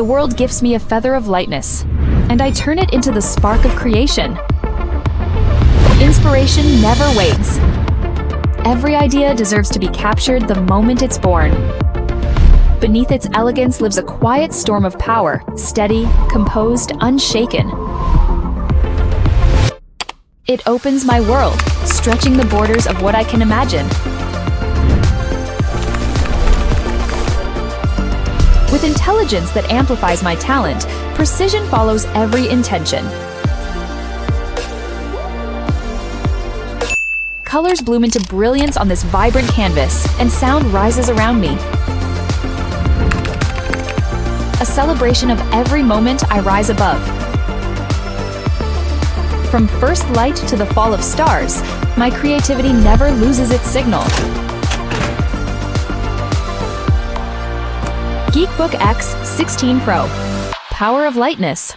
The world gifts me a feather of lightness, and I turn it into the spark of creation. Inspiration never waits. Every idea deserves to be captured the moment it's born. Beneath its elegance lives a quiet storm of power, steady, composed, unshaken. It opens my world, stretching the borders of what I can imagine. With intelligence that amplifies my talent, precision follows every intention. Colors bloom into brilliance on this vibrant canvas, and sound rises around me. A celebration of every moment I rise above. From first light to the fall of stars, my creativity never loses its signal. GeekBook X16 Pro. Power of lightness.